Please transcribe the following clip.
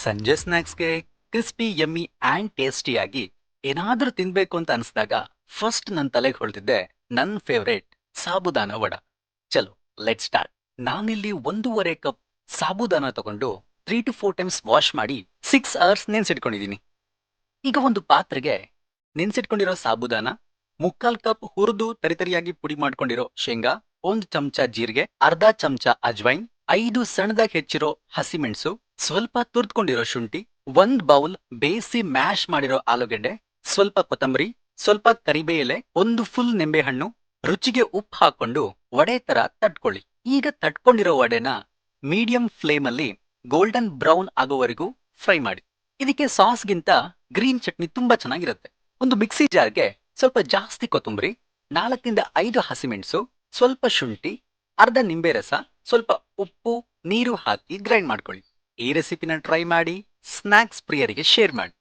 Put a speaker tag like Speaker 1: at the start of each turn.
Speaker 1: ಸಂಜೆ ಸ್ನ್ಯಾಕ್ಸ್ಗೆ crispy yummy and ಟೇಸ್ಟಿಯಾಗಿ ಏನಾದ್ರೂ ತಿನ್ಬೇಕು ಅಂತ ಅನ್ಸ್ದಾಗ ಫಸ್ಟ್ ನನ್ನ ತಲೆಗೆ ಹೊಳ್ತಿದ್ದೆ ನನ್ನ ಫೇವ್ರೇಟ್ ಸಾಬುದಾನ ವಡ. ಚಲೋ, ಲೆಟ್ ಸ್ಟಾರ್ಟ್. ನಾನಿಲ್ಲಿ 1.5 ಕಪ್ ಸಾಬುದಾನ ತಗೊಂಡು 3 to 4 ಟೈಮ್ಸ್ ವಾಶ್ ಮಾಡಿ 6 ಅವರ್ಸ್ ನೆನ್ಸಿಟ್ಕೊಂಡಿದ್ದೀನಿ. ಈಗ ಒಂದು ಪಾತ್ರೆಗೆ ನೆನ್ಸಿಟ್ಕೊಂಡಿರೋ ಸಾಬುದಾನ, 3/4 ಕಪ್ ಹುರಿದು ತರಿತರಿಯಾಗಿ ಪುಡಿ ಮಾಡ್ಕೊಂಡಿರೋ ಶೇಂಗಾ, 1 ಚಮಚ ಜೀರಿಗೆ, ಅರ್ಧ ಚಮಚ ಅಜ್ವೈನ್, 5 ಸಣ್ಣದಾಗಿ ಹೆಚ್ಚಿರೋ ಹಸಿಮೆಣಸು, ಸ್ವಲ್ಪ ತುರ್ದ್ಕೊಂಡಿರೋ ಶುಂಠಿ, 1 ಬೌಲ್ ಬೇಯಿಸಿ ಮ್ಯಾಶ್ ಮಾಡಿರೋ ಆಲೂಗೆಡ್ಡೆ, ಸ್ವಲ್ಪ ಕೊತ್ತಂಬರಿ, ಸ್ವಲ್ಪ ಕರಿಬೇ ಎಲೆ, 1 ಫುಲ್ ನಿಂಬೆಹಣ್ಣು, ರುಚಿಗೆ ಉಪ್ಪು ಹಾಕೊಂಡು ವಡೆ ತರ ತಟ್ಕೊಳ್ಳಿ. ಈಗ ತಟ್ಕೊಂಡಿರೋ ವಡೆನ ಮೀಡಿಯಂ ಫ್ಲೇಮ್ ಅಲ್ಲಿ ಗೋಲ್ಡನ್ ಬ್ರೌನ್ ಆಗೋವರೆಗೂ ಫ್ರೈ ಮಾಡಿ. ಇದಕ್ಕೆ ಸಾಸ್ಗಿಂತ ಗ್ರೀನ್ ಚಟ್ನಿ ತುಂಬಾ ಚೆನ್ನಾಗಿರುತ್ತೆ. ಒಂದು ಮಿಕ್ಸಿ ಜಾರ್ಗೆ ಸ್ವಲ್ಪ ಜಾಸ್ತಿ ಕೊತ್ತಂಬರಿ, 4 ಇಂದ 5 ಹಸಿಮೆಣಸು, ಸ್ವಲ್ಪ ಶುಂಠಿ, ಅರ್ಧ ನಿಂಬೆ ರಸ, ಸ್ವಲ್ಪ ಉಪ್ಪು, ನೀರು ಹಾಕಿ ಗ್ರೈಂಡ್ ಮಾಡ್ಕೊಳ್ಳಿ. ಈ ರೆಸಿಪಿನ ಟ್ರೈ ಮಾಡಿ ಸ್ನ್ಯಾಕ್ಸ್ ಪ್ರಿಯರಿಗೆ ಶೇರ್ ಮಾಡಿ.